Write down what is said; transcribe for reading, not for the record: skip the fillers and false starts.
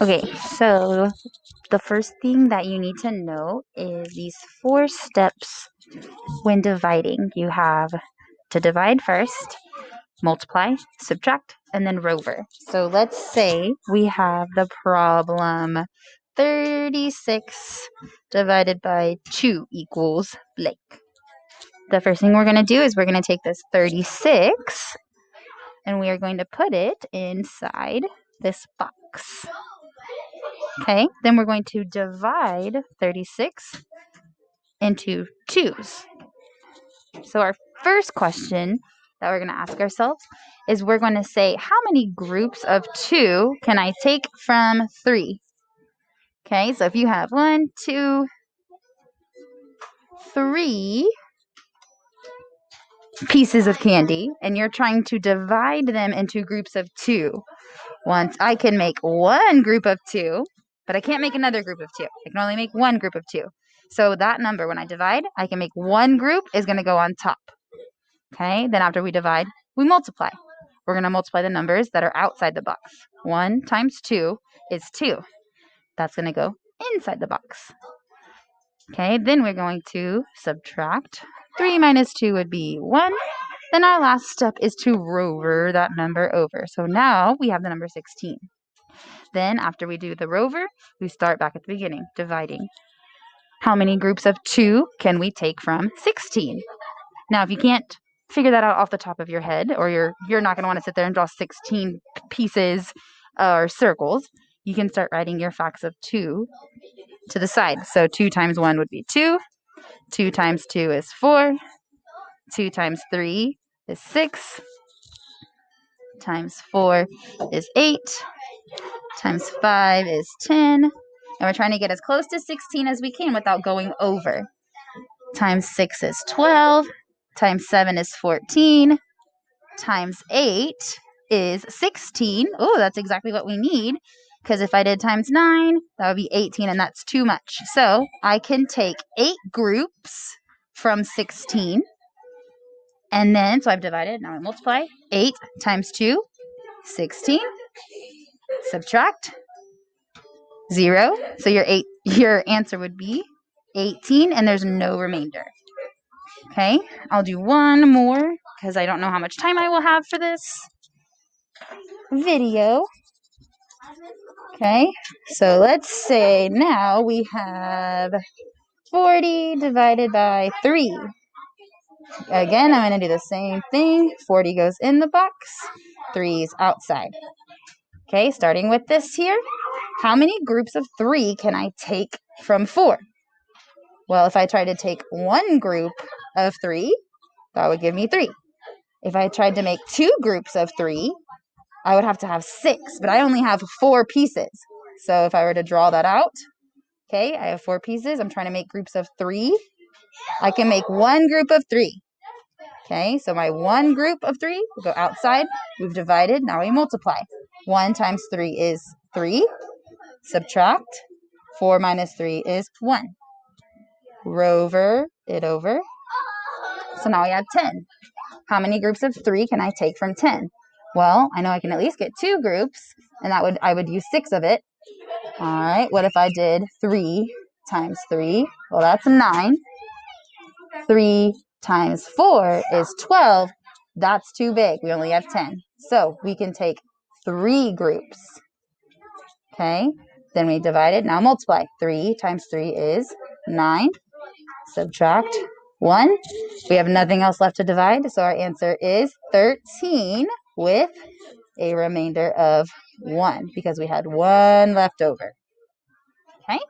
Okay, so the first thing that you need to know is these 4 steps when dividing. You have to divide first, multiply, subtract, and then rover. So let's say we have the problem 36 divided by 2 equals blank. The first thing we're going to do is we're going to take this 36 and we are going to put it inside this box. Okay, then we're going to divide 36 into 2's. So our first question that we're going to ask ourselves is we're going to say, how many groups of 2 can I take from 3? Okay, so if you have 1, 2, 3 pieces of candy and you're trying to divide them into groups of 2, once I can make one group of 2, but I can't make another group of 2. I can only make one group of 2. So that number, when I divide, I can make one group is going to go on top. Okay, then after we divide, we multiply. We're going to multiply the numbers that are outside the box. 1 times 2 is 2. That's going to go inside the box. Okay, then we're going to subtract. 3 minus 2 would be 1. Then our last step is to rover that number over. So now we have the number 16. Then after we do the rover, we start back at the beginning, dividing. How many groups of 2 can we take from 16? Now, if you can't figure that out off the top of your head, or you're not going to want to sit there and draw 16 pieces or circles, you can start writing your facts of 2 to the side. So 2 times 1 would be 2. 2 times 2 is 4. 2 times 3 is 6. Times 4 is 8. Times 5 is 10. And we're trying to get as close to 16 as we can without going over. Times 6 is 12. Times 7 is 14. Times 8 is 16. Oh, that's exactly what we need. Because if I did times 9, that would be 18, and that's too much. So I can take 8 groups from 16. And then, so I've divided. Now I multiply. 8 times 2, 16. Subtract. 0. So your answer would be 18, and there's no remainder. Okay, I'll do one more because I don't know how much time I will have for this video. Okay, so let's say now we have 40 divided by 3. Again, I'm going to do the same thing. 40 goes in the box, 3 is outside. Okay, starting with this here. How many groups of 3 can I take from 4? Well, if I try to take one group of 3, that would give me 3. If I tried to make 2 groups of 3, I would have to have 6, but I only have 4 pieces. So if I were to draw that out, okay, I have 4 pieces. I'm trying to make groups of 3. I can make one group of 3. Okay, so my one group of 3 will go outside. We've divided. Now we multiply. 1 times 3 is 3. Subtract. 4 minus 3 is 1. Rover it over. So now we have 10. How many groups of 3 can I take from 10? Well, I know I can at least get 2 groups, and I would use 6 of it. All right, what if I did 3 times 3? Well, that's 9. 3 times 4 is 12. That's too big. We only have 10. So we can take 3 groups. Okay, then we divide it. Now multiply. 3 times 3 is 9. Subtract 1. We have nothing else left to divide, so our answer is 13 with a remainder of 1 because we had 1 left over. Okay?